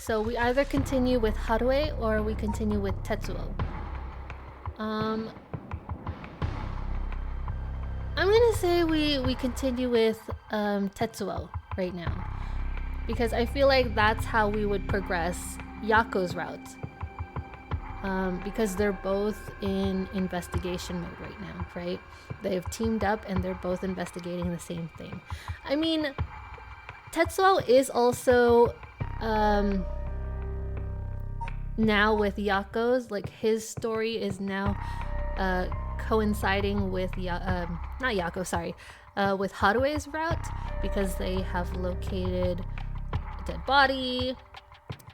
So we either continue with Harue or we continue with Tetsuo. I'm gonna say we continue with Tetsuo right now, because I feel like that's how we would progress Yako's route. Because they're both in investigation mode right now, right? They've teamed up and they're both investigating the same thing. I mean, Tetsuo is also now with Yako's, like his story is now coinciding with with Harue's route, because they have located a dead body.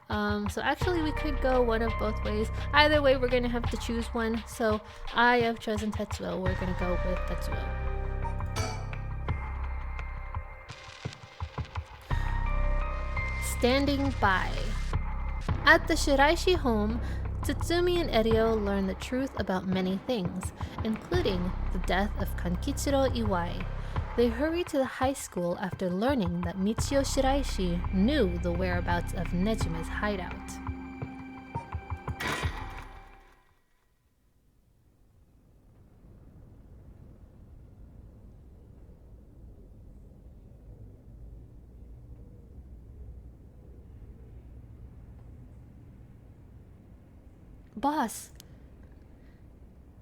So actually we could go one of both ways. Either way, we're gonna have to choose one. So I have chosen Tetsuo. We're gonna go with Tetsuo. Standing by. At the Shiraishi home, Tsutsumi and Eryo learn the truth about many things, including the death of Kankichiro Iwai. They hurry to the high school after learning that Michio Shiraishi knew the whereabouts of Nejima's hideout. Boss,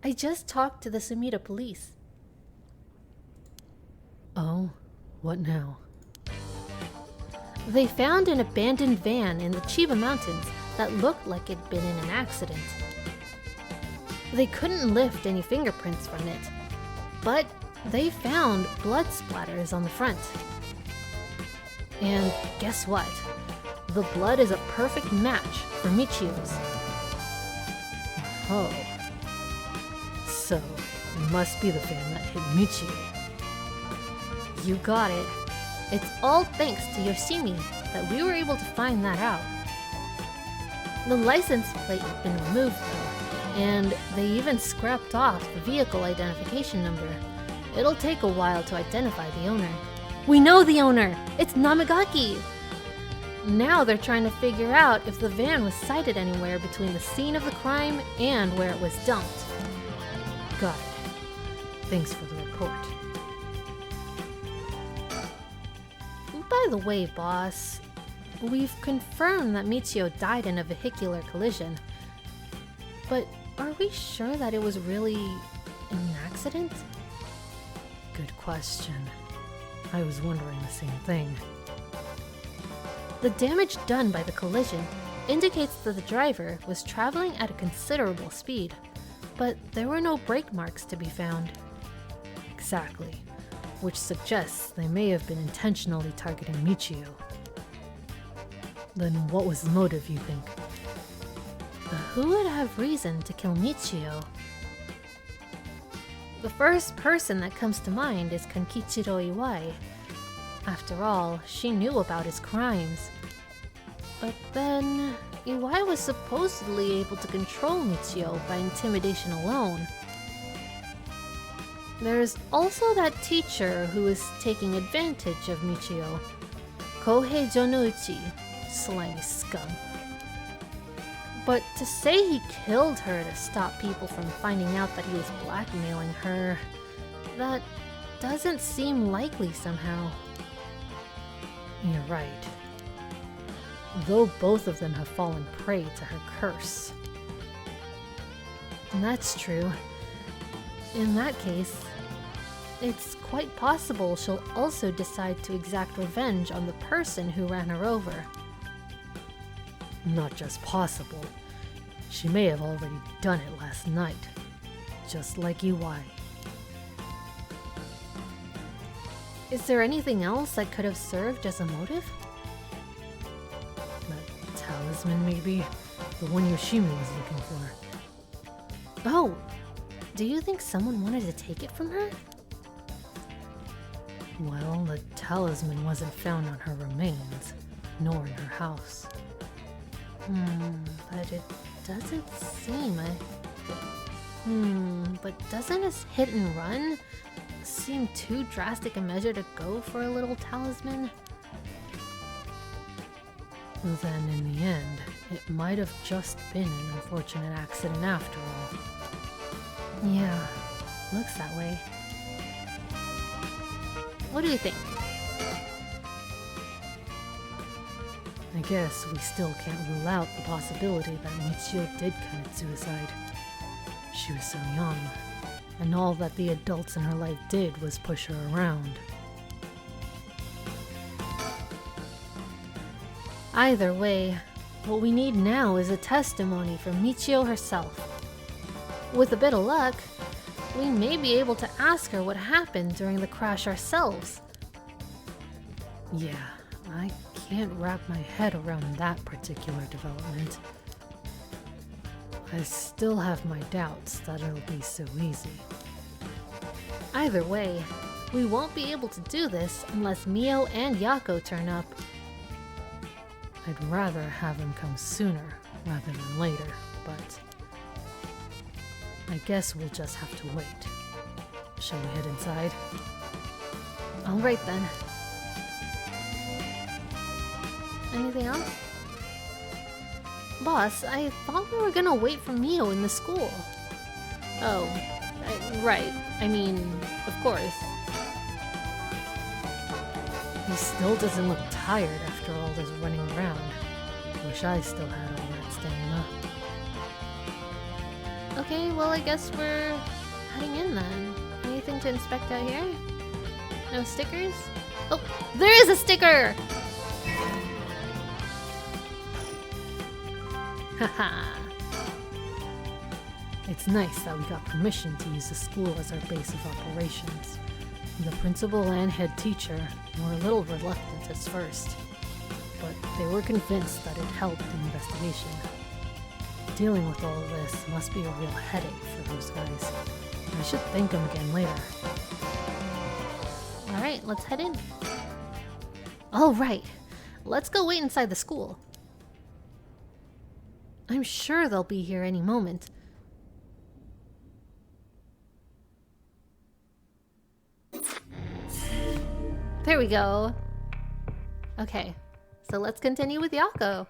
I just talked to the Sumida police. Oh, what now? They found an abandoned van in the Chiba Mountains that looked like it'd been in an accident. They couldn't lift any fingerprints from it, but they found blood splatters on the front. And guess what? The blood is a perfect match for Michio's. Oh. So, it must be the van that hit Michio. You got it. It's all thanks to Yoshimi that we were able to find that out. The license plate had been removed though, and they even scrapped off the vehicle identification number. It'll take a while to identify the owner. We know the owner! It's Namagaki! Now they're trying to figure out if the van was sighted anywhere between the scene of the crime and where it was dumped. Got it. Thanks for the report. By the way, boss, we've confirmed that Michio died in a vehicular collision. But are we sure that it was really an accident? Good question. I was wondering the same thing. The damage done by the collision indicates that the driver was traveling at a considerable speed, but there were no brake marks to be found. Exactly. Which suggests they may have been intentionally targeting Michio. Then what was the motive, you think? Who would have reason to kill Michio? The first person that comes to mind is Kankichiro Iwai. After all, she knew about his crimes. But then, Iwai was supposedly able to control Michio by intimidation alone. There's also that teacher who is taking advantage of Michio, Kohei Jonouchi, slimy scum. But to say he killed her to stop people from finding out that he was blackmailing her, that doesn't seem likely somehow. You're right. Though both of them have fallen prey to her curse. And that's true. In that case, it's quite possible she'll also decide to exact revenge on the person who ran her over. Not just possible. She may have already done it last night. Just like Iwai. Is there anything else that could have served as a motive? That talisman, maybe? The one Yoshimi was looking for. Oh! Do you think someone wanted to take it from her? Well, the talisman wasn't found on her remains, nor in her house. But it doesn't seem but doesn't a hit and run seem too drastic a measure to go for a little talisman? Then in the end, it might have just been an unfortunate accident after all. Yeah, looks that way. What do you think? I guess we still can't rule out the possibility that Michio did commit suicide. She was so young, and all that the adults in her life did was push her around. Either way, what we need now is a testimony from Michio herself. With a bit of luck, we may be able to ask her what happened during the crash ourselves. Yeah, I can't wrap my head around that particular development. I still have my doubts that it'll be so easy. Either way, we won't be able to do this unless Mio and Yako turn up. I'd rather have him come sooner rather than later, but I guess we'll just have to wait. Shall we head inside? Alright then. Anything else? Boss, I thought we were gonna wait for Mio in the school. Oh, right. I mean, of course. He still doesn't look tired after all this running around. Wish I still had all that stamina. Okay, well I guess we're heading in then. Anything to inspect out here? No stickers? Oh, there is a sticker! Haha. It's nice that we got permission to use the school as our base of operations. The principal and head teacher were a little reluctant at first, but they were convinced that it helped the investigation. Dealing with all of this must be a real headache for those guys. I should thank them again later. Alright, let's head in. Alright, let's go wait inside the school. I'm sure they'll be here any moment. There we go. Okay, so let's continue with Yako.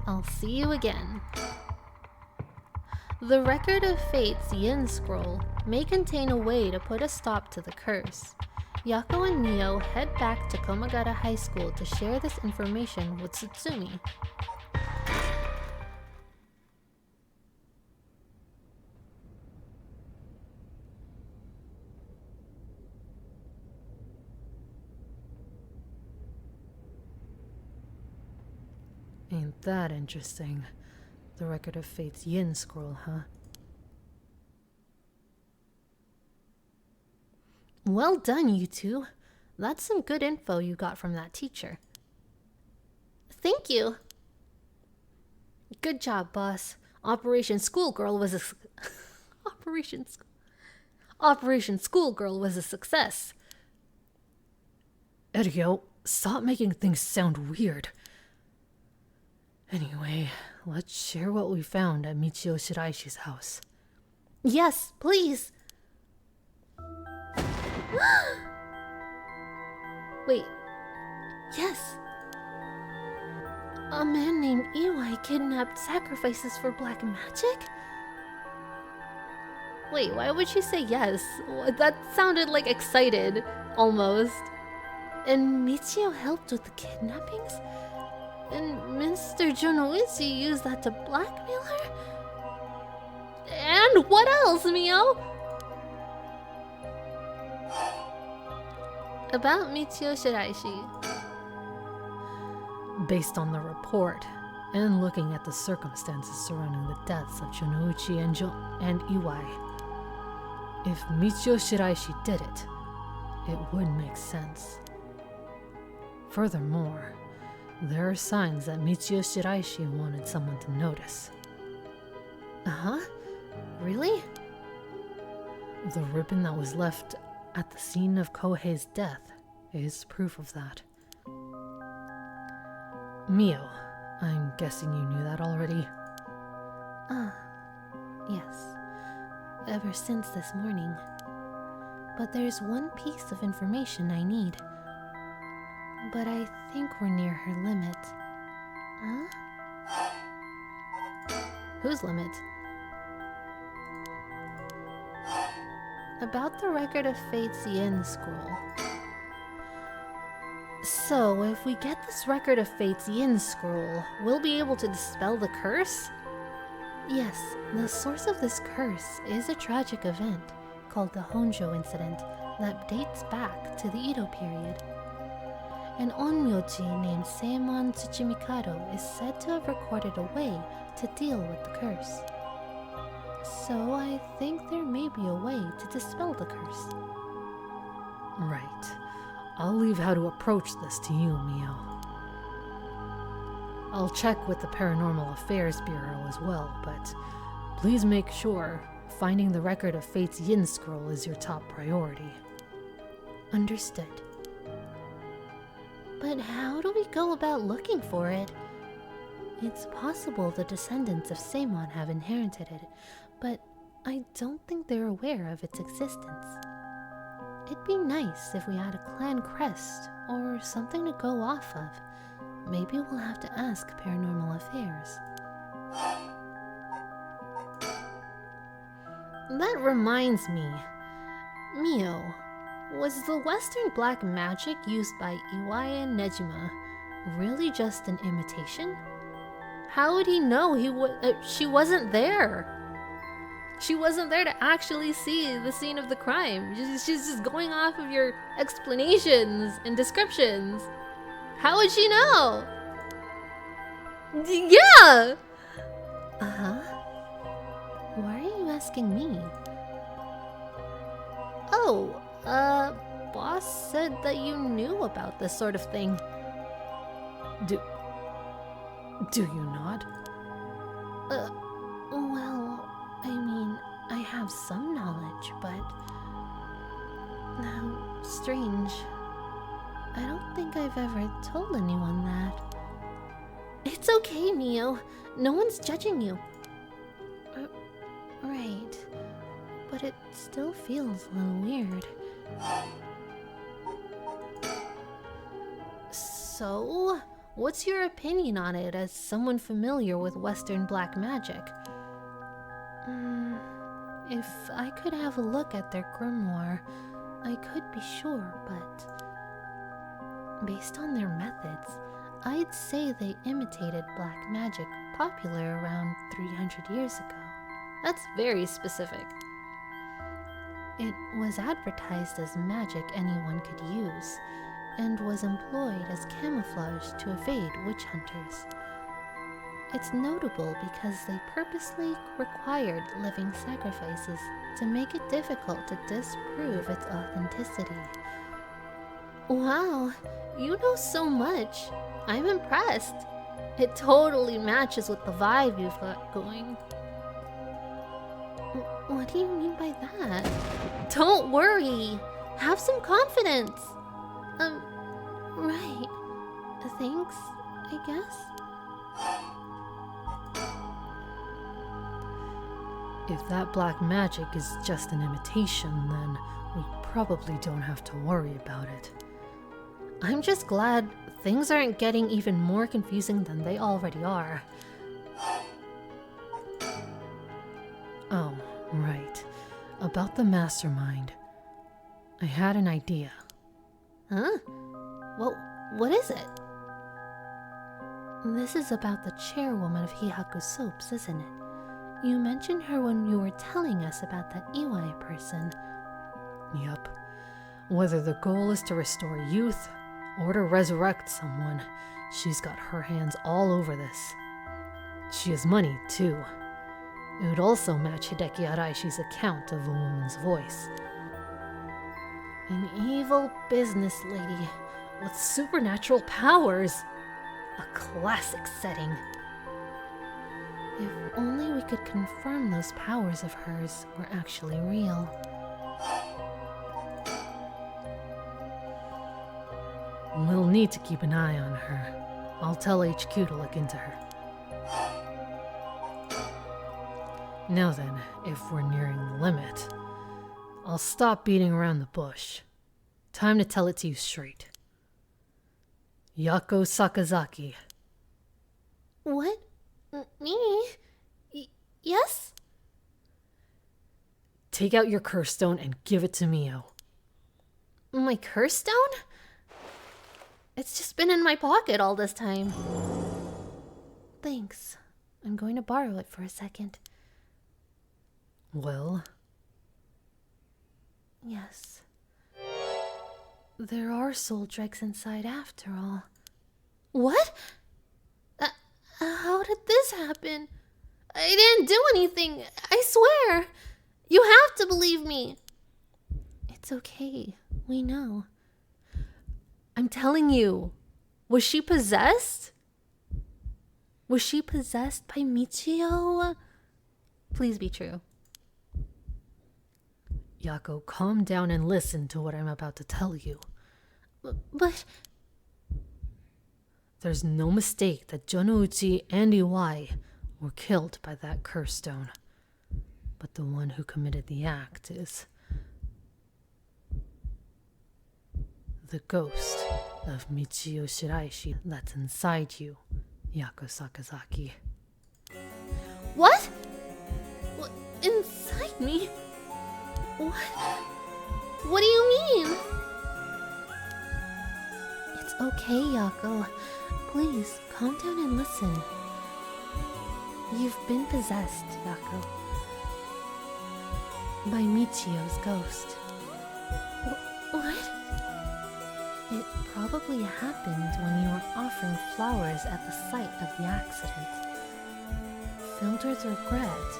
I'll see you again. The Record of Fate's Yin Scroll may contain a way to put a stop to the curse. Yako and Mio head back to Komagata High School to share this information with Tsutsumi. Ain't that interesting? The Record of Fate's Yin Scroll, huh? Well done, you two. That's some good info you got from that teacher. Thank you. Good job, boss. Operation Schoolgirl was a Operation Schoolgirl was a success. Erio, stop making things sound weird. Anyway, let's share what we found at Michio Shiraishi's house. Yes, please. Wait. Yes. A man named Iwai kidnapped sacrifices for black magic? Wait, why would she say yes? That sounded like excited, almost. And Michio helped with the kidnappings? And Mr. Jonoichi used that to blackmail her? And what else, Mio? About Michio Shiraishi. Based on the report, and looking at the circumstances surrounding the deaths of Jonoichi and Iwai, if Michio Shiraishi did it, it would make sense. Furthermore, there are signs that Michio Shiraishi wanted someone to notice. Uh-huh? Really? The ribbon that was left at the scene of Kohei's death is proof of that. Mio, I'm guessing you knew that already? Yes. Ever since this morning. But there's one piece of information I need. but I think we're near her limit. Huh? Whose limit? About the Record of Fate's Yin scroll. So, if we get this Record of Fate's Yin scroll, we'll be able to dispel the curse? Yes, the source of this curse is a tragic event called the Honjo incident that dates back to the Edo period. An onmyoji named Seimon Tsuchimikado is said to have recorded a way to deal with the curse. So I think there may be a way to dispel the curse. Right. I'll leave how to approach this to you, Mio. I'll check with the Paranormal Affairs Bureau as well, but please make sure finding the Record of Fate's Yin scroll is your top priority. Understood. But how do we go about looking for it? It's possible the descendants of Seimon have inherited it, but I don't think they're aware of its existence. It'd be nice if we had a clan crest or something to go off of. Maybe we'll have to ask Paranormal Affairs. That reminds me. Mio, was the Western black magic used by Iwaya Nejima really just an imitation? How would he know she wasn't there? She wasn't there to actually see the scene of the crime. She's just going off of your explanations and descriptions. How would she know? Yeah! Uh-huh. Why are you asking me? Oh, boss said that you knew about this sort of thing. Do you not? Well, I mean, I have some knowledge, but... strange. I don't think I've ever told anyone that. It's okay, Mio. No one's judging you. Right. But it still feels a little weird. So, what's your opinion on it as someone familiar with Western black magic? If I could have a look at their grimoire, I could be sure, but... based on their methods, I'd say they imitated black magic popular around 300 years ago. That's very specific. It was advertised as magic anyone could use, and was employed as camouflage to evade witch hunters. It's notable because they purposely required living sacrifices to make it difficult to disprove its authenticity. Wow, you know so much. I'm impressed. It totally matches with the vibe you've got going. What do you mean by that? Don't worry. Have some confidence. Right. Thanks, I guess. If that black magic is just an imitation, then we probably don't have to worry about it. I'm just glad things aren't getting even more confusing than they already are. Oh, right. About the mastermind. I had an idea. Huh? Well, what is it? This is about the chairwoman of Hihaku Soaps, isn't it? You mentioned her when you were telling us about that Iwai person. Yup. Whether the goal is to restore youth or to resurrect someone, she's got her hands all over this. She has money, too. It would also match Hideki Araishi's account of a woman's voice. An evil business lady with supernatural powers. A classic setting. If only we could confirm those powers of hers were actually real. We'll need to keep an eye on her. I'll tell HQ to look into her. Now then, if we're nearing the limit, I'll stop beating around the bush. Time to tell it to you straight. Yako Sakazaki. What? Me? Yes? Take out your curse stone and give it to Mio. My curse stone? It's just been in my pocket all this time. Thanks. I'm going to borrow it for a second. Well, Yes. There are soul dregs inside after all. What? How did this happen? I didn't do anything. I swear. You have to believe me. It's okay. We know. I'm telling you. Was she possessed? Was she possessed by Michio? Please be true. Yako, calm down and listen to what I'm about to tell you. But There's no mistake that Jonouchi and Iwai were killed by that curse stone. But the one who committed the act is the ghost of Michio Shiraishi that's inside you, Yako Sakazaki. what? What? Inside me? What? What do you mean? It's okay, Yako. Please, calm down and listen. You've been possessed, Yako. By Michio's ghost. What? It probably happened when you were offering flowers at the site of the accident. Filled with regret,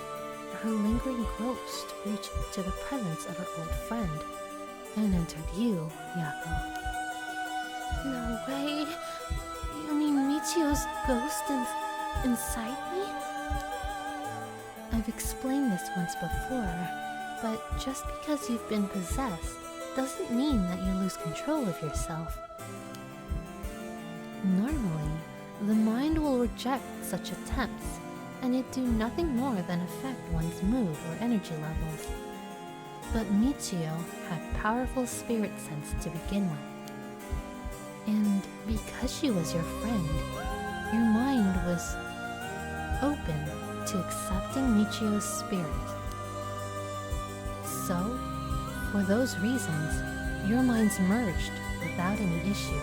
her lingering ghost reached to the presence of her old friend and entered you, Yako. No way. You mean Michio's ghost inside me? I've explained this once before, but just because you've been possessed doesn't mean that you lose control of yourself. Normally, the mind will reject such attempts, and it do nothing more than affect one's mood or energy levels. But Michio had powerful spirit sense to begin with. And because she was your friend, your mind was open to accepting Michio's spirit. So, for those reasons, your minds merged without any issue.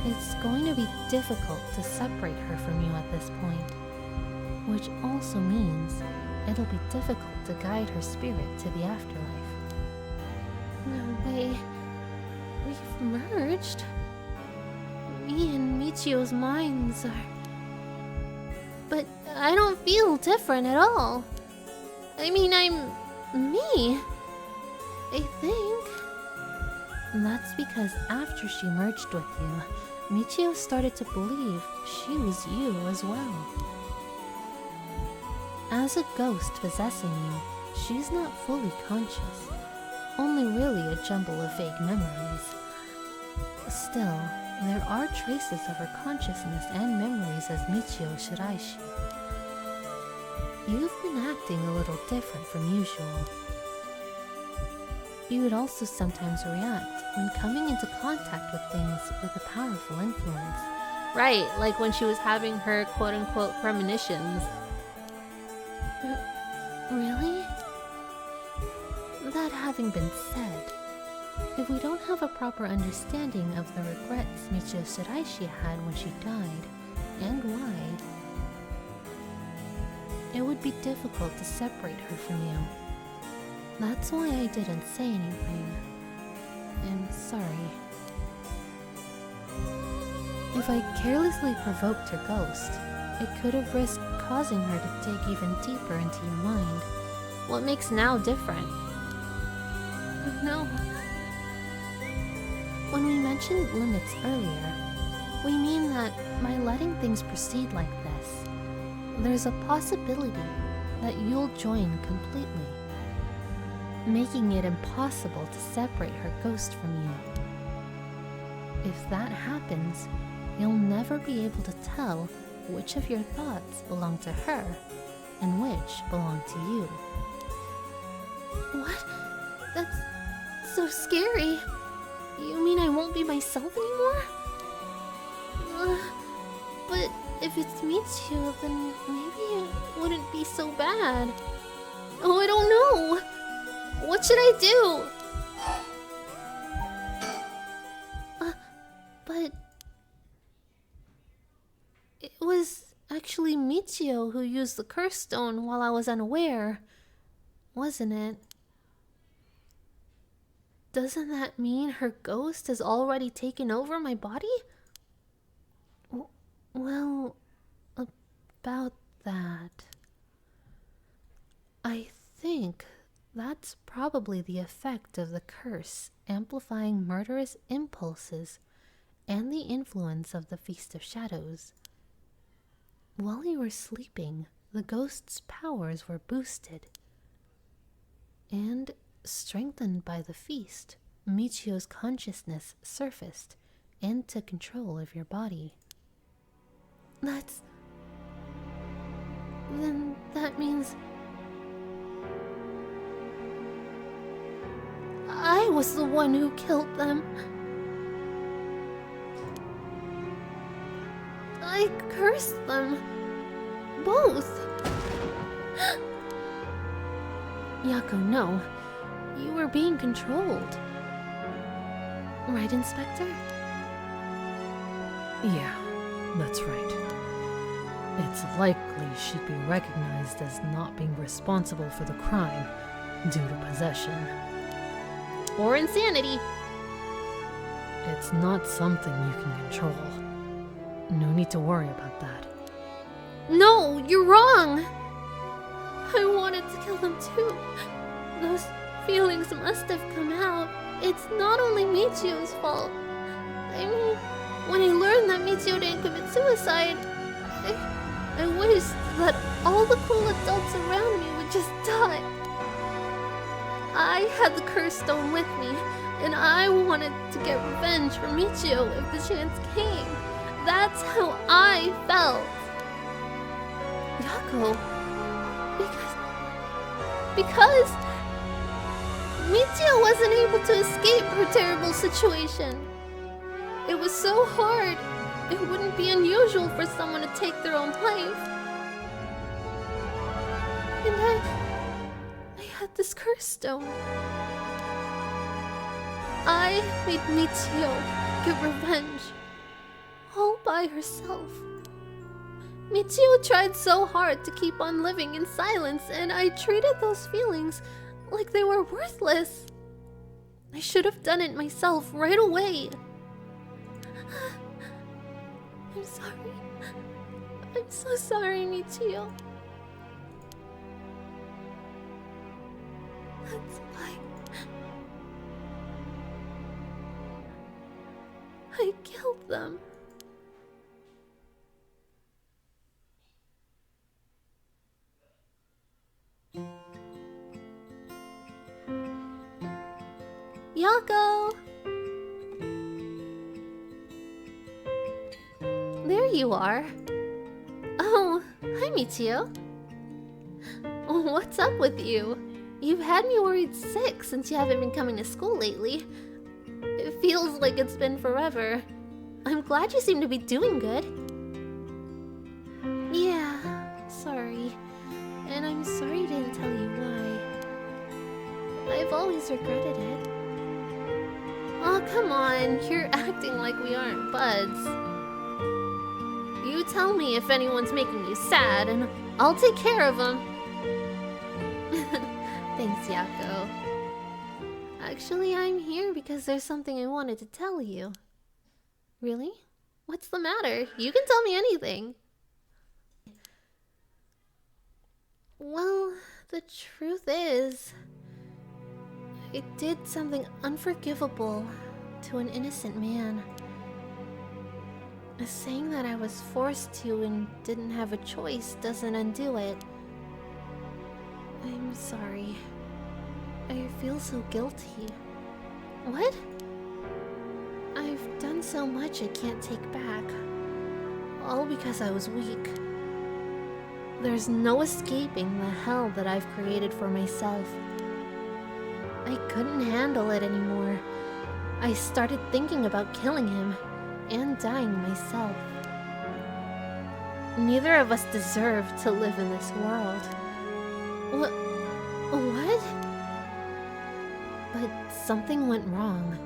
It's going to be difficult to separate her from you at this point, which also means it'll be difficult to guide her spirit to the afterlife. No way. We've merged. Me and Michio's minds are... But I don't feel different at all. I mean, I'm me, I think. That's because after she merged with you, Michio started to believe she was you as well. As a ghost possessing you, she's not fully conscious, only really a jumble of vague memories. Still, there are traces of her consciousness and memories as Michio Shiraishi. You've been acting a little different from usual. You would also sometimes react when coming into contact with things with a powerful influence. Right, like when she was having her quote-unquote premonitions. Really? That having been said, if we don't have a proper understanding of the regrets Michio Shiraishi had when she died, and why, it would be difficult to separate her from you. That's why I didn't say anything. I'm sorry. If I carelessly provoked her ghost, it could have risked causing her to dig even deeper into your mind. What makes now different? No. When we mentioned limits earlier, we mean that by letting things proceed like this, there's a possibility that you'll join completely, making it impossible to separate her ghost from you. If that happens, you'll never be able to tell which of your thoughts belong to her and which belong to you. What? That's so scary. You mean I won't be myself anymore? But if it's Michiyo, then maybe it wouldn't be so bad. Oh, I don't know! What should I do? But... it was actually Michiyo who used the curse stone while I was unaware, wasn't it? Doesn't that mean her ghost has already taken over my body? Well, about that... I think that's probably the effect of the curse amplifying murderous impulses and the influence of the Feast of Shadows. While you were sleeping, the ghost's powers were boosted. And, strengthened by the feast, Michio's consciousness surfaced and took control of your body. Then that means... I was the one who killed them. I cursed them. Both. Yako, no. You were being controlled. Right, Inspector? Yeah, that's right. It's likely she'd be recognized as not being responsible for the crime due to possession. Or insanity. It's not something you can control. No need to worry about that. No, you're wrong! I wanted to kill them too. Those feelings must have come out. It's not only Michio's fault. I mean, when I learned that Michio didn't commit suicide, I wished that all the cool adults around me would just die. I had the curse stone with me, and I wanted to get revenge for Michio if the chance came. That's how I felt. Yako, because Michio wasn't able to escape her terrible situation. It was so hard. It wouldn't be unusual for someone to take their own life. And I had this curse stone. I made Michio get revenge. All by herself. Michio tried so hard to keep on living in silence, and I treated those feelings like they were worthless. I should have done it myself right away. I'm sorry. I'm so sorry, Michio. That's why I killed them. Yako! There you are. Oh, hi Michio. What's up with you? You've had me worried sick since you haven't been coming to school lately. It feels like it's been forever. I'm glad you seem to be doing good. Yeah, sorry. And I'm sorry I didn't tell you why. I've always regretted it. Oh, come on. You're acting like we aren't buds. You tell me if anyone's making you sad, and I'll take care of them. Thanks, Yako. Actually, I'm here because there's something I wanted to tell you. Really? What's the matter? You can tell me anything. Well, the truth is, I did something unforgivable to an innocent man. Saying that I was forced to and didn't have a choice doesn't undo it. I'm sorry. I feel so guilty. What? I've done so much I can't take back. All because I was weak. There's no escaping the hell that I've created for myself. I couldn't handle it anymore. I started thinking about killing him and dying myself. Neither of us deserve to live in this world. What? What? But something went wrong,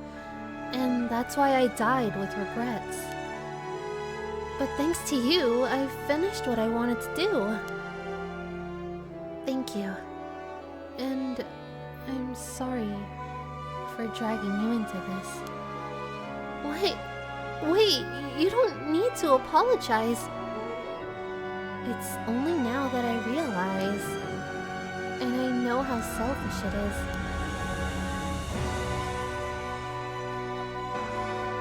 and that's why I died with regrets. But thanks to you, I finished what I wanted to do. Thank you. And I'm sorry for dragging you into this. Wait, you don't need to apologize. It's only now that I realize, and I know how selfish it is.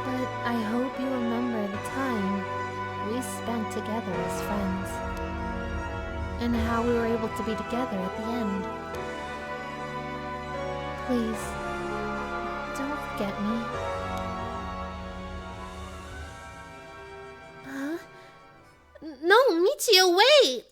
But I hope you remember the time we spent together as friends, and how we were able to be together at the end. Please, don't forget me. Huh? No, Michio, wait!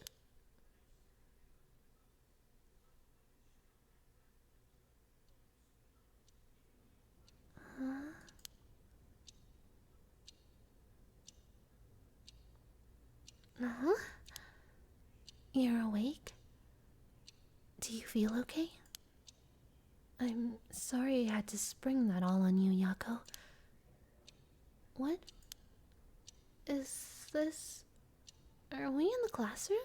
Huh? You're awake? Do you feel okay? I'm sorry I had to spring that all on you, Yako. What? Is this... Are we in the classroom?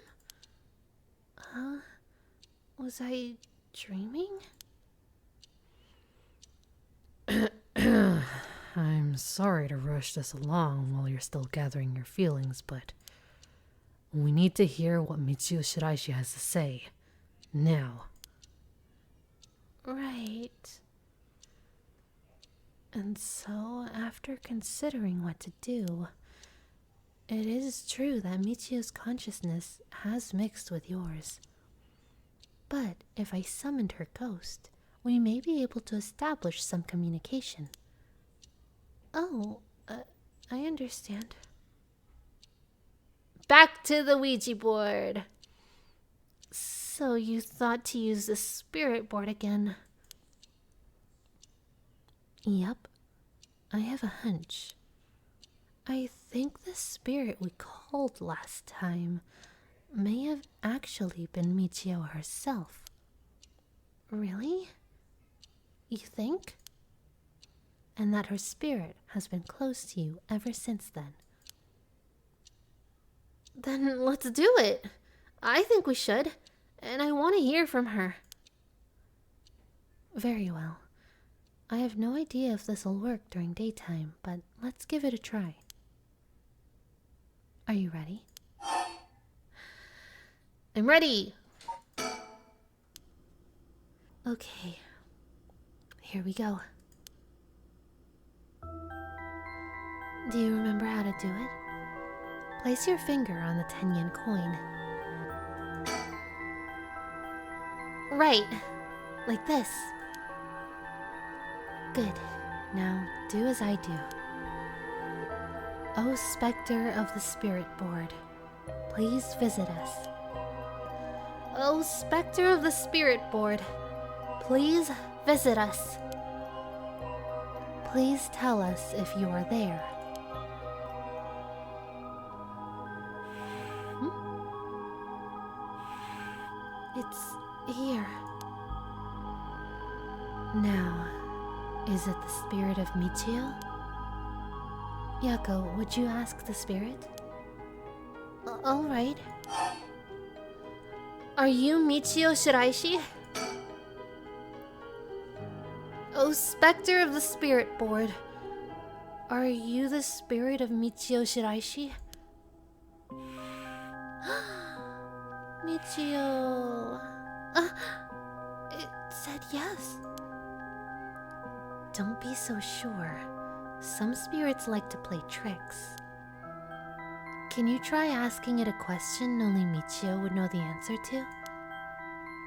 Was I dreaming? I'm sorry to rush this along while you're still gathering your feelings, but we need to hear what Michio Shiraishi has to say. Now. Right. And so, after considering what to do, it is true that Michio's consciousness has mixed with yours. But if I summoned her ghost, we may be able to establish some communication. Oh, I understand. Back to the Ouija board! So you thought to use the spirit board again? Yep. I have a hunch. I think the spirit we called last time may have actually been Michio herself. Really? You think? And that her spirit has been close to you ever since then. Then let's do it. I think we should, and I want to hear from her. Very well. I have no idea if this will work during daytime, but let's give it a try. Are you ready? I'm ready! Okay. Here we go. Do you remember how to do it? Place your finger on the 10-yen coin. Right. Like this. Good. Now, do as I do. O Spectre of the Spirit Board, please visit us. O Spectre of the Spirit Board, please visit us. Please tell us if you are there. It's here. Now, is it the spirit of Michio? Yako, would you ask the spirit? All right. Are you Michio Shiraishi? Oh, Spectre of the Spirit Board, are you the spirit of Michio Shiraishi? Michio... it said yes. Don't be so sure. Some spirits like to play tricks. Can you try asking it a question only Michio would know the answer to?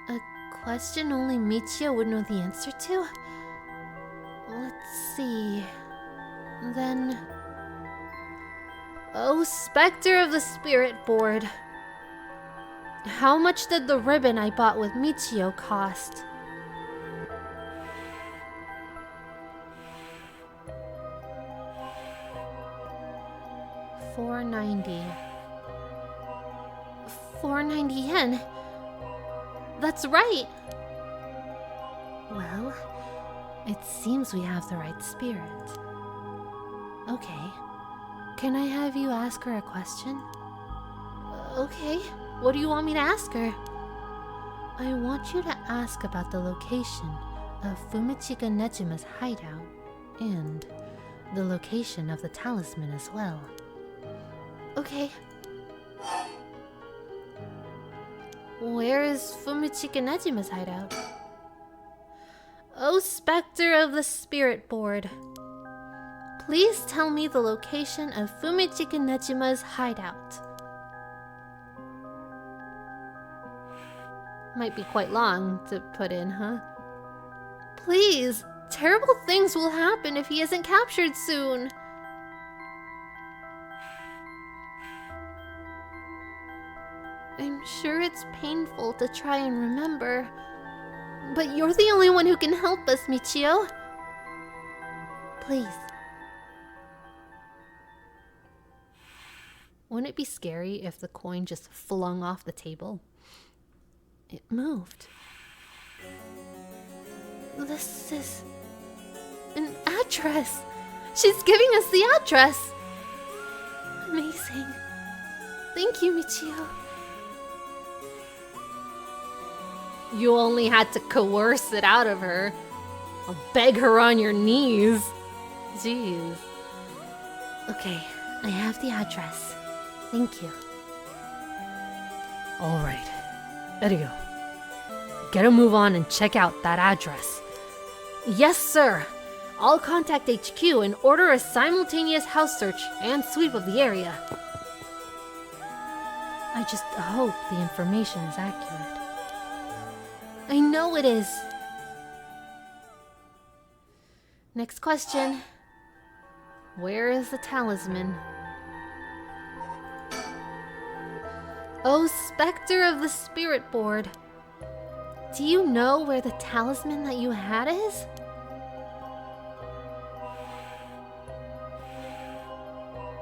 A question only Michio would know the answer to? Let's see... Then... Oh, Spectre of the Spirit Board. How much did the ribbon I bought with Michio cost? $4.90. 490 yen. That's right. Well, it seems we have the right spirit. Okay. Can I have you ask her a question? Okay. What do you want me to ask her? I want you to ask about the location of Fumichika Nejima's hideout and the location of the talisman as well. Okay. Where is Fumichika Nejima's hideout? Oh, Spectre of the Spirit Board. Please tell me the location of Fumichika Nejima's hideout. Might be quite long to put in, huh? Please! Terrible things will happen if he isn't captured soon! I'm sure it's painful to try and remember, but you're the only one who can help us, Michio. Please. Wouldn't it be scary if the coin just flung off the table? It moved. This is an address. She's giving us the address. Amazing. Thank you, Michio. You only had to coerce it out of her. I'll beg her on your knees. Jeez. Okay, I have the address. Thank you. Alright. Erio, get a move on and check out that address. Yes, sir. I'll contact HQ and order a simultaneous house search and sweep of the area. I just hope the information is accurate. I know it is. Next question. Where is the talisman? Oh, Spectre of the Spirit Board. Do you know where the talisman that you had is?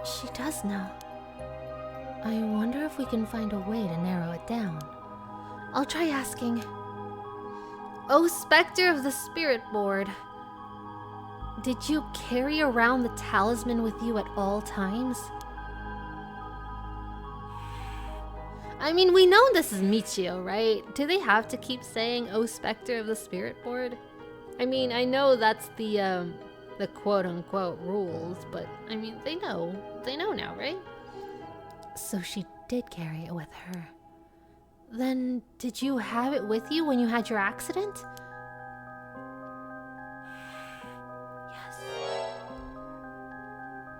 She does know. I wonder if we can find a way to narrow it down. I'll try asking. Oh, Spectre of the Spirit Board. Did you carry around the talisman with you at all times? I mean, we know this is Michio, right? Do they have to keep saying, "Oh, Spectre of the Spirit Board"? I mean, I know that's the quote-unquote rules, but I mean, they know now, right? So she did carry it with her. Then, did you have it with you when you had your accident? Yes.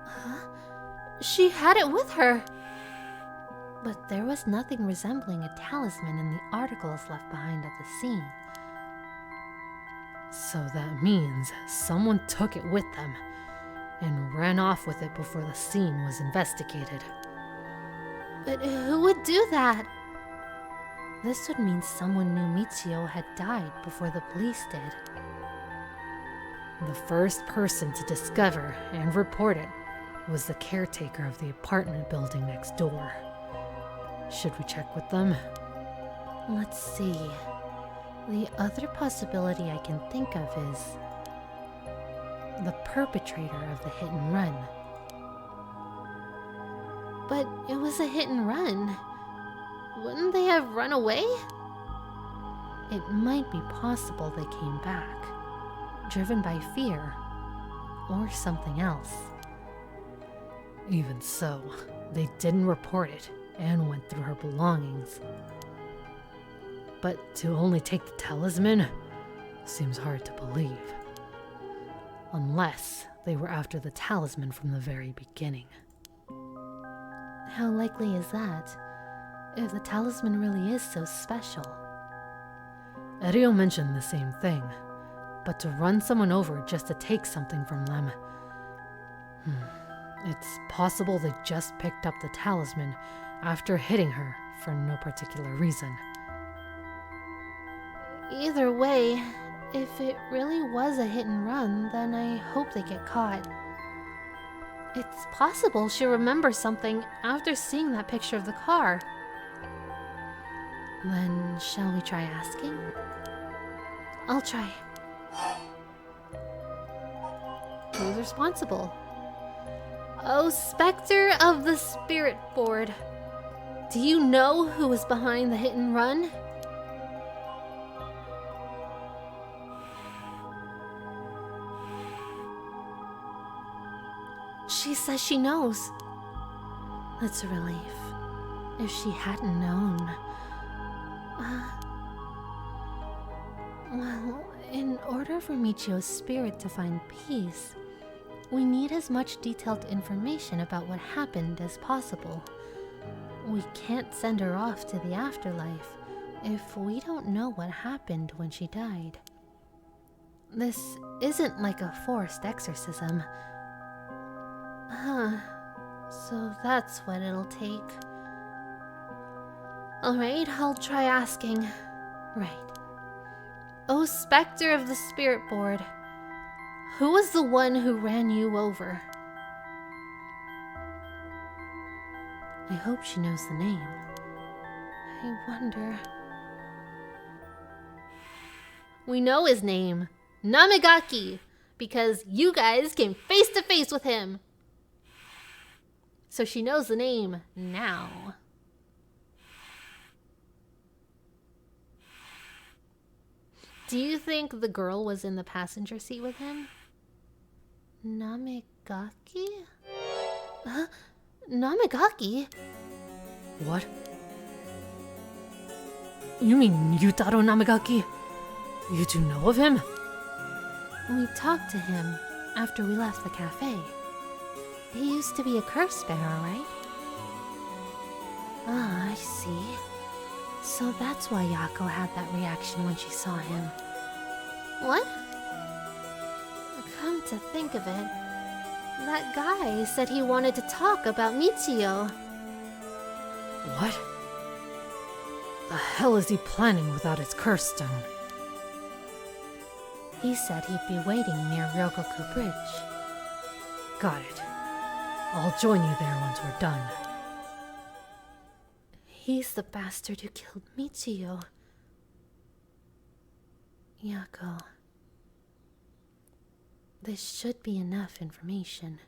Huh? She had it with her. But there was nothing resembling a talisman in the articles left behind at the scene. So that means someone took it with them and ran off with it before the scene was investigated. But who would do that? This would mean someone knew Michio had died before the police did. The first person to discover and report it was the caretaker of the apartment building next door. Should we check with them? Let's see. The other possibility I can think of is the perpetrator of the hit and run. But it was a hit and run. Wouldn't they have run away? It might be possible they came back, driven by fear or something else. Even so, they didn't report it and went through her belongings. But to only take the talisman seems hard to believe. Unless they were after the talisman from the very beginning. How likely is that, if the talisman really is so special? Erio mentioned the same thing, but to run someone over just to take something from them... It's possible they just picked up the talisman after hitting her for no particular reason. Either way, if it really was a hit and run, then I hope they get caught. It's possible she remembers something after seeing that picture of the car. Then shall we try asking? I'll try. Who's responsible? Oh, Spectre of the Spirit Board. Do you know who was behind the hit and run? She says she knows. That's a relief. If she hadn't known... Well, in order for Michio's spirit to find peace, we need as much detailed information about what happened as possible. We can't send her off to the afterlife if we don't know what happened when she died. This isn't like a forced exorcism. So that's what it'll take. Alright, I'll try asking. Right. Oh, Spectre of the Spirit Board. Who was the one who ran you over? I hope she knows the name. I wonder... We know his name. Namigaki. Because you guys came face to face with him. So she knows the name now. Do you think the girl was in the passenger seat with him? Namigaki? Huh? Namigaki? What? You mean Yutaro Namigaki? You two know of him? We talked to him after we left the cafe. He used to be a curse bearer, right? Ah, I see. So that's why Yako had that reaction when she saw him. What? Come to think of it, that guy said he wanted to talk about Michio. What? The hell is he planning without his curse stone? He said he'd be waiting near Ryogoku Bridge. Got it. I'll join you there once we're done. He's the bastard who killed Michio. Yako. This should be enough information.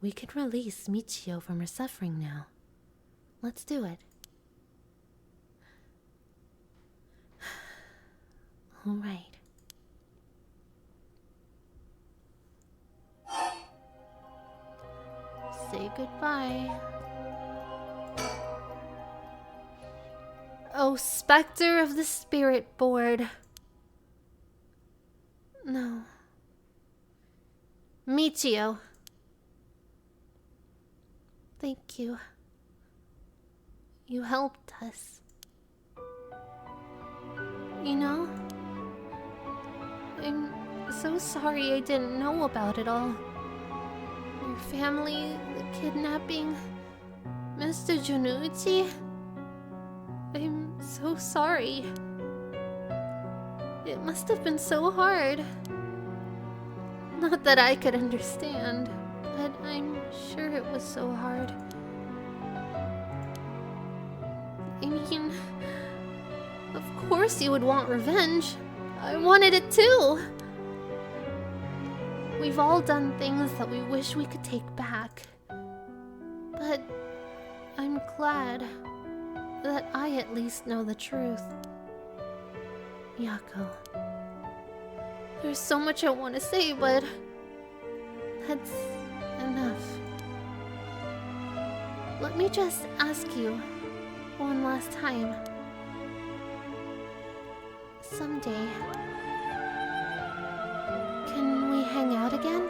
We can release Michio from her suffering now. Let's do it. All right. Say goodbye. Oh, Spectre of the Spirit Board. No. Michio. Thank you. You helped us. You know, I'm so sorry I didn't know about it all. Your family, the kidnapping, Mr. Junuchi. I'm so sorry. It must have been so hard. Not that I could understand, but I'm sure it was so hard. I mean, of course you would want revenge. I wanted it too. We've all done things that we wish we could take back. But I'm glad that I at least know the truth. Yako. There's so much I want to say, but that's enough. Let me just ask you one last time. Someday, can we hang out again?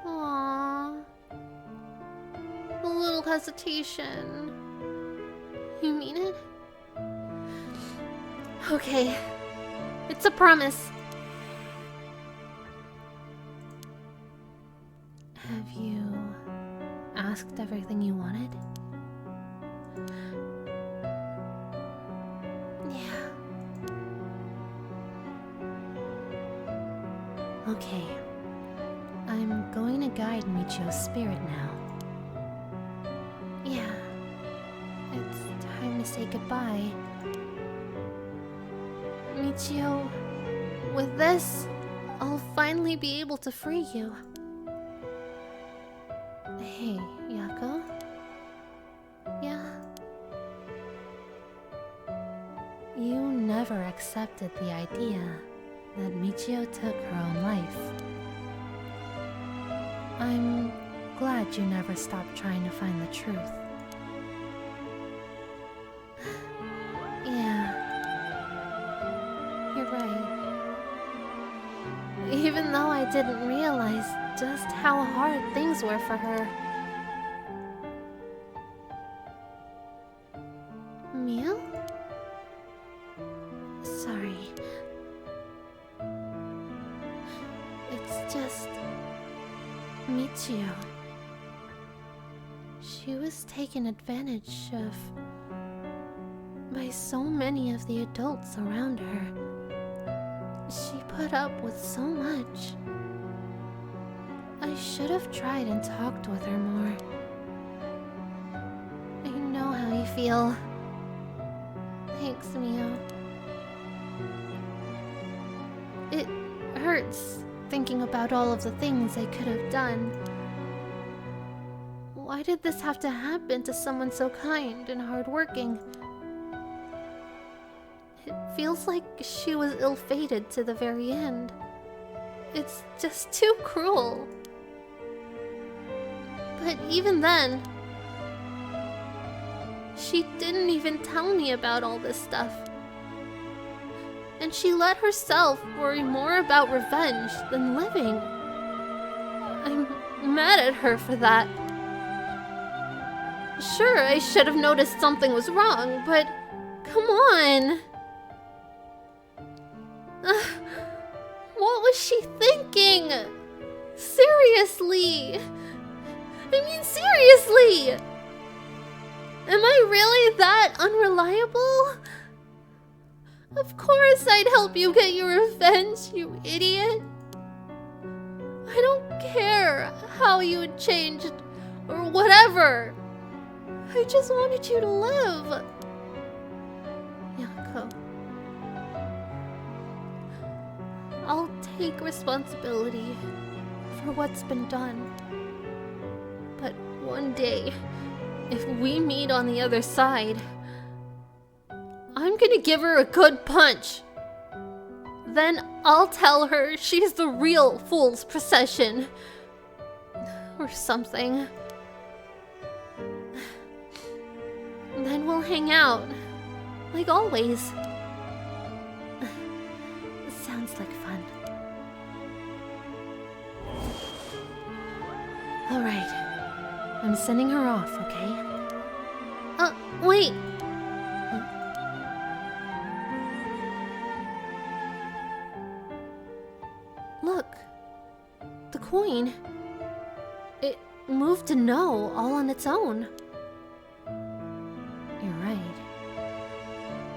Aww. A little hesitation. You mean it? Okay. It's a promise. Have you asked everything you wanted? Yeah. Okay. I'm going to guide Michio's spirit now. Yeah, it's time to say goodbye. Michio, with this, I'll finally be able to free you. Hey, Yako? Yeah? You never accepted the idea that Michio took her own life. I'm glad you never stopped trying to find the truth. Yeah. You're right. Even though I didn't realize just how hard things were for her. Meal? Sorry. It's just... Michio. She was taken advantage of by so many of the adults around her. She put up with so much. I should have tried and talked with her more. I know how you feel. Thanks, Mio. It hurts thinking about all of the things I could have done. Why did this have to happen to someone so kind and hardworking? It feels like she was ill-fated to the very end. It's just too cruel. But even then, she didn't even tell me about all this stuff. And she let herself worry more about revenge than living. I'm mad at her for that. Sure, I should have noticed something was wrong, but come on. What was she thinking? Seriously. I mean, seriously. Am I really that unreliable? Of course I'd help you get your revenge, you idiot. I don't care how you had changed or whatever. I just wanted you to live. Yako. I'll take responsibility for what's been done. But one day, if we meet on the other side, I'm gonna give her a good punch. Then I'll tell her she's the real fool's procession. Or something. Then we'll hang out. Like always. Sounds like fun. Alright. I'm sending her off, okay? Wait! Look. The coin. It moved to no all on its own. You're right.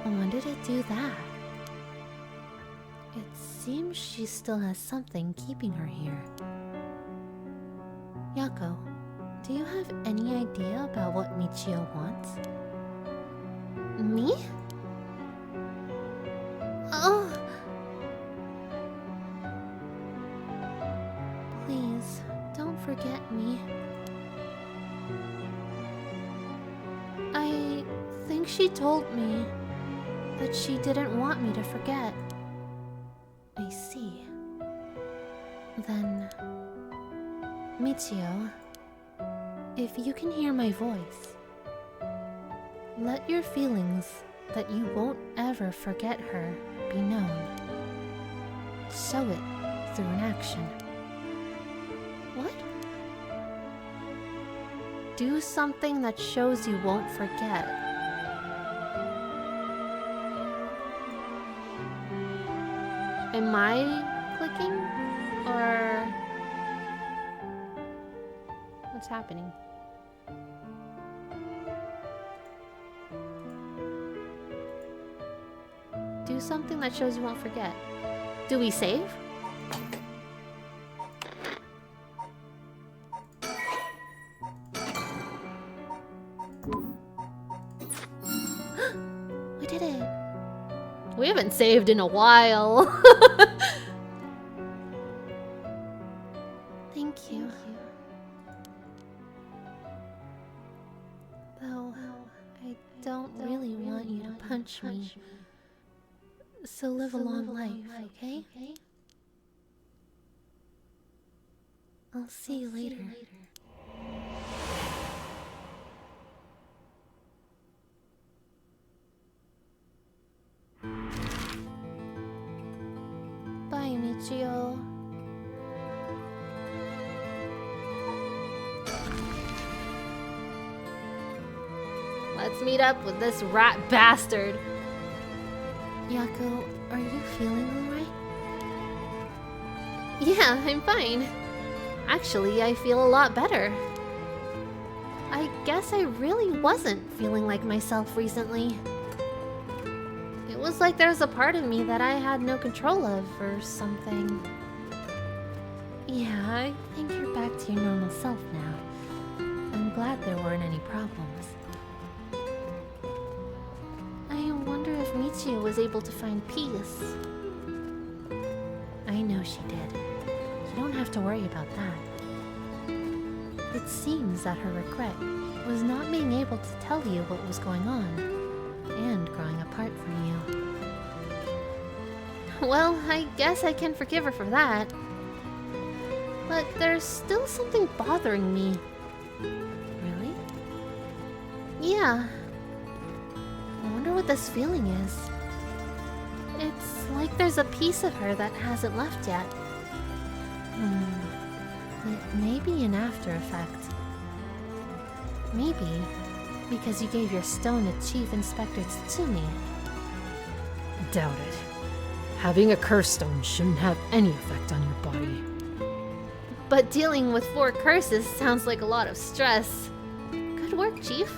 When did it do that? It seems she still has something keeping her here. Yako, do you have any idea about what Michio wants? Me? Oh. Please, don't forget me. I think she told me that she didn't want me to forget. I see. Then, Michio, if you can hear my voice, let your feelings that you won't ever forget her be known. Show it through an action. What? Do something that shows you won't forget. Am I clicking? Or what's happening? Do something that shows you won't forget. Do we save? haven't saved in a while. Thank you. Though, I don't really want you to punch me. So live a long life, okay? I'll see you later. Bye, Michio. Let's meet up with this rat bastard. Yako, are you feeling alright? Yeah, I'm fine. Actually, I feel a lot better. I guess I really wasn't feeling like myself recently. It was like there's a part of me that I had no control of or something. Yeah, I think you're back to your normal self now. I'm glad there weren't any problems. I wonder if Michio was able to find peace. I know she did. You don't have to worry about that. It seems that her regret was not being able to tell you what was going on and growing apart from you. Well, I guess I can forgive her for that. But there's still something bothering me. Really? Yeah. I wonder what this feeling is. It's like there's a piece of her that hasn't left yet. It may be an after effect. Maybe because you gave your stone to Chief Inspector Tsutsumi. Doubt it. Having a curse stone shouldn't have any effect on your body. But dealing with 4 curses sounds like a lot of stress. Good work, Chief.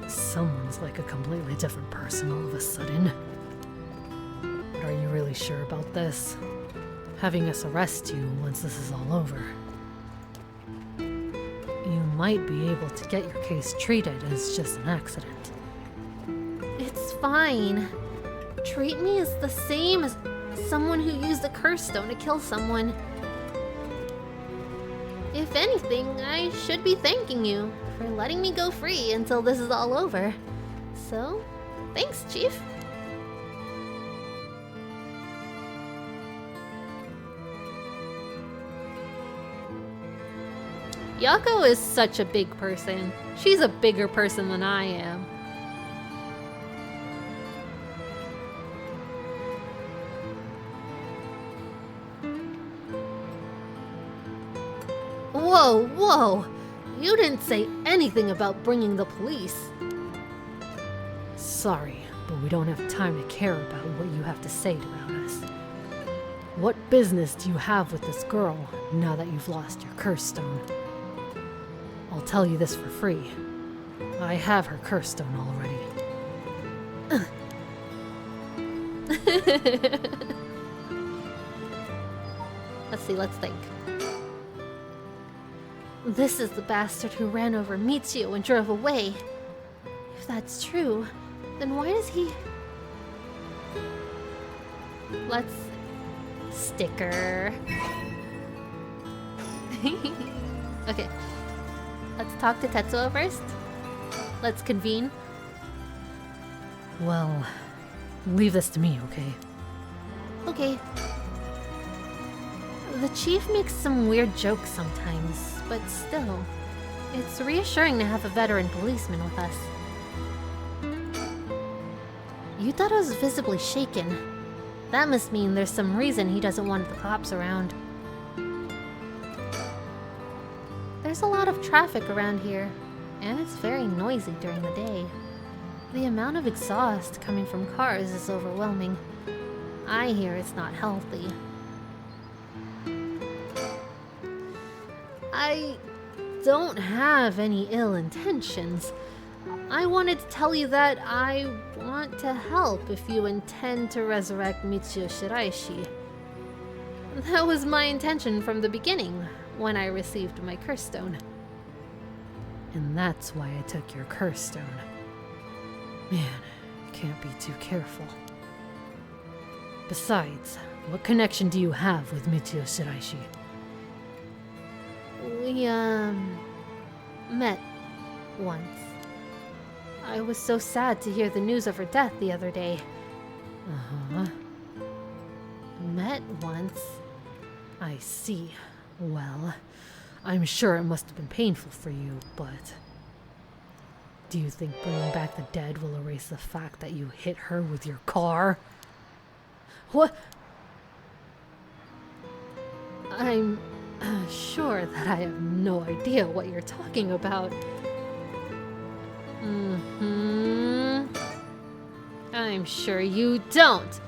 Someone's like a completely different person all of a sudden. But are you really sure about this? Having us arrest you once this is all over. You might be able to get your case treated as just an accident. It's fine. Treat me as the same as someone who used a curse stone to kill someone. If anything, I should be thanking you for letting me go free until this is all over. So, thanks, Chief. Yako is such a big person. She's a bigger person than I am. Whoa, whoa! You didn't say anything about bringing the police. Sorry, but we don't have time to care about what you have to say about us. What business do you have with this girl now that you've lost your curse stone? I'll tell you this for free. I have her curse stone already. Let's think. This is the bastard who ran over Michio and drove away. If that's true, then why does he... Let's... Sticker. Okay. Let's talk to Tetsuo first. Let's convene. Well, leave this to me, okay? Okay. The chief makes some weird jokes sometimes, but still, it's reassuring to have a veteran policeman with us. Yutaro is visibly shaken. That must mean there's some reason he doesn't want the cops around. There's a lot of traffic around here, and it's very noisy during the day. The amount of exhaust coming from cars is overwhelming. I hear it's not healthy. I don't have any ill intentions. I wanted to tell you that I want to help if you intend to resurrect Michio Shiraishi. That was my intention from the beginning, when I received my curse stone. And that's why I took your curse stone. Man, can't be too careful. Besides, what connection do you have with Michio Shiraishi? We, met once. I was so sad to hear the news of her death the other day. Uh-huh. Met once? I see. Well, I'm sure it must have been painful for you, but... do you think bringing back the dead will erase the fact that you hit her with your car? What? I'm sure that I have no idea what you're talking about. I'm sure you don't.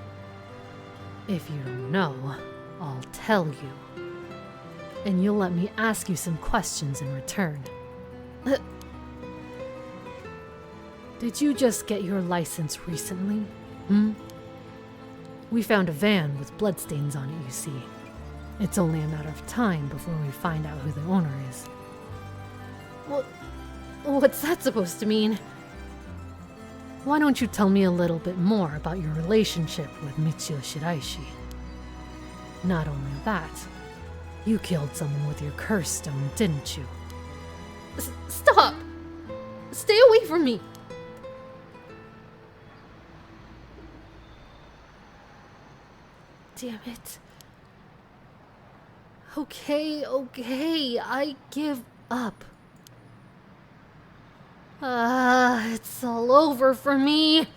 If you don't know, I'll tell you. And you'll let me ask you some questions in return. Did you just get your license recently? We found a van with bloodstains on it, you see. It's only a matter of time before we find out who the owner is. What's that supposed to mean? Why don't you tell me a little bit more about your relationship with Michio Shiraishi? Not only that, you killed someone with your curse stone, didn't you? Stop! Stay away from me! Damn it. Okay, I give up. It's all over for me.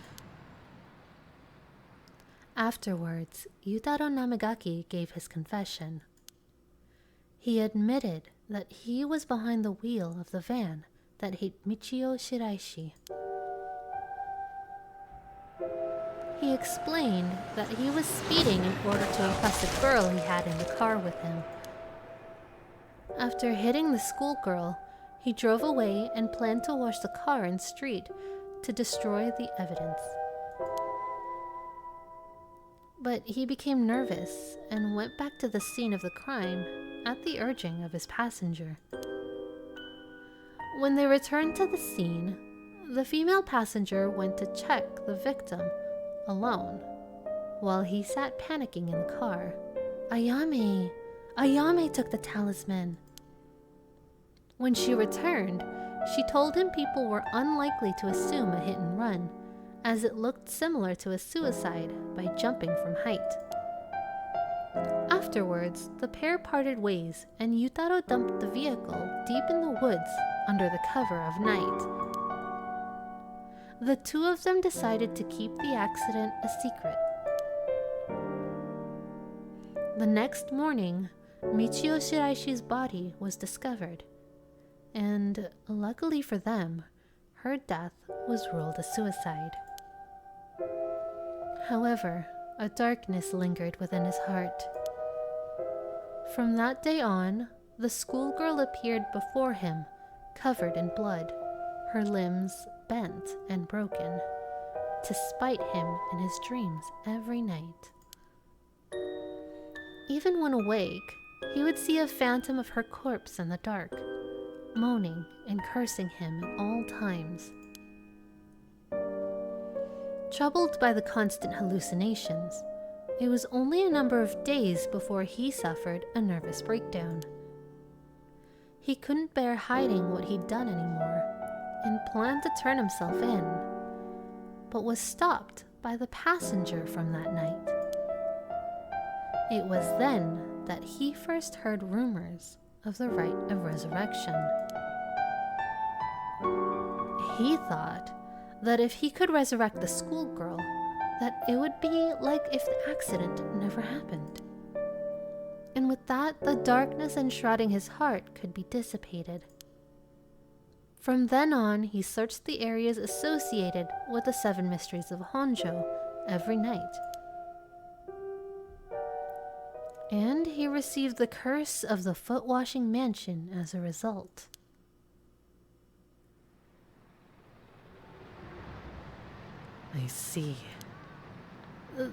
Afterwards, Yutaro Namagaki gave his confession. He admitted that he was behind the wheel of the van that hit Michio Shiraishi. He explained that he was speeding in order to impress a girl he had in the car with him. After hitting the schoolgirl, he drove away and planned to wash the car in street to destroy the evidence. But he became nervous and went back to the scene of the crime at the urging of his passenger. When they returned to the scene, the female passenger went to check the victim alone, while he sat panicking in the car. Ayame took the talisman. When she returned, she told him people were unlikely to assume a hit and run, as it looked similar to a suicide by jumping from height. Afterwards, the pair parted ways and Yutaro dumped the vehicle deep in the woods under the cover of night. The two of them decided to keep the accident a secret. The next morning, Michio Shiraishi's body was discovered, and luckily for them, her death was ruled a suicide. However, a darkness lingered within his heart. From that day on, the schoolgirl appeared before him, covered in blood, her limbs bent and broken, to spite him in his dreams every night. Even when awake, he would see a phantom of her corpse in the dark, moaning and cursing him at all times. Troubled by the constant hallucinations, it was only a number of days before he suffered a nervous breakdown. He couldn't bear hiding what he'd done anymore, and planned to turn himself in, but was stopped by the passenger from that night. It was then that he first heard rumors of the rite of resurrection. He thought that if he could resurrect the schoolgirl, that it would be like if the accident never happened. And with that, the darkness enshrouding his heart could be dissipated. From then on, he searched the areas associated with the 7 mysteries of Honjo every night. And he received the curse of the foot-washing mansion as a result. I see.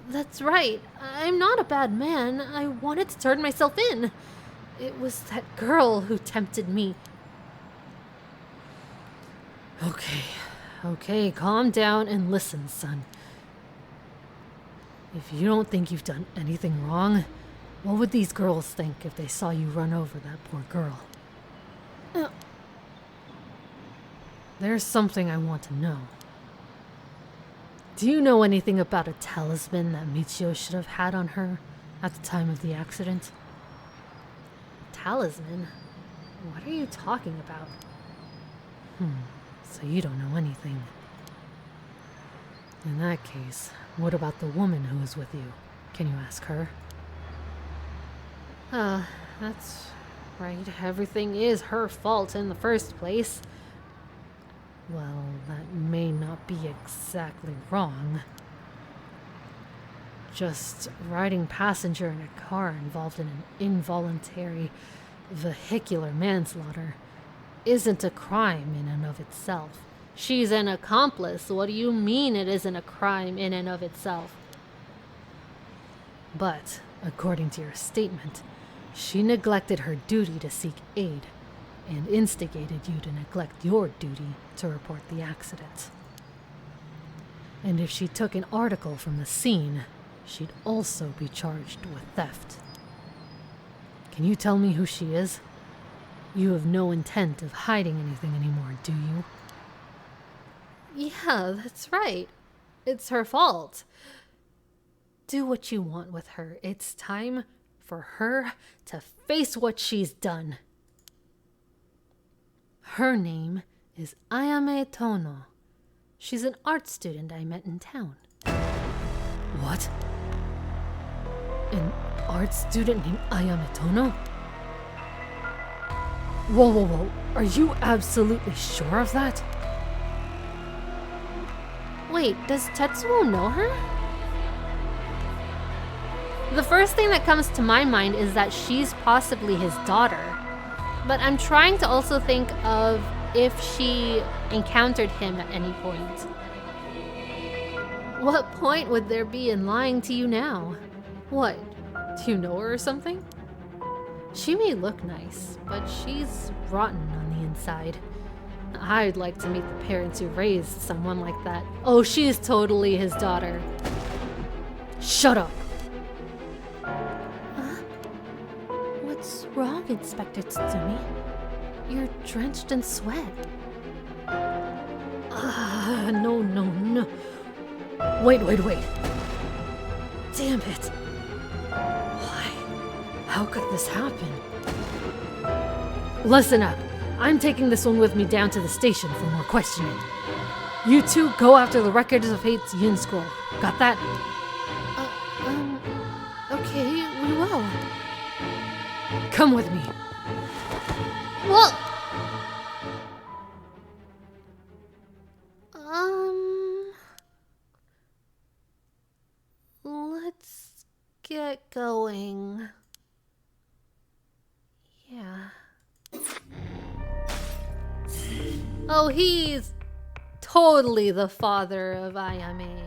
That's right. I'm not a bad man. I wanted to turn myself in. It was that girl who tempted me. Okay, Okay, calm down and listen, son. If you don't think you've done anything wrong, what would these girls think if they saw you run over that poor girl? There's something I want to know. Do you know anything about a talisman that Michio should have had on her at the time of the accident? Talisman? What are you talking about? So you don't know anything. In that case, what about the woman who was with you? Can you ask her? That's right. Everything is her fault in the first place. Well, that may not be exactly wrong. Just riding passenger in a car involved in an involuntary vehicular manslaughter isn't a crime in and of itself. She's an accomplice. What do you mean it isn't a crime in and of itself? But, according to your statement, she neglected her duty to seek aid and instigated you to neglect your duty to report the accident. And if she took an article from the scene, she'd also be charged with theft. Can you tell me who she is? You have no intent of hiding anything anymore, do you? Yeah, that's right. It's her fault. Do what you want with her. It's time for her to face what she's done. Her name is Ayame Tono. She's an art student I met in town. What? An art student named Ayame Tono? Whoa. Are you absolutely sure of that? Wait, does Tetsuo know her? The first thing that comes to my mind is that she's possibly his daughter. But I'm trying to also think of if she encountered him at any point. What point would there be in lying to you now? What? Do you know her or something? She may look nice, but she's rotten on the inside. I'd like to meet the parents who raised someone like that. Oh, she's totally his daughter. Shut up! What's wrong, Inspector Tsutsumi? You're drenched in sweat. No. Wait. Damn it. Why? How could this happen? Listen up. I'm taking this one with me down to the station for more questioning. You two go after the Records of Fate's Yin Scroll. Got that? Okay, we will. Come with me. Well... Let's get going. Yeah. Oh, he's totally the father of Ayame.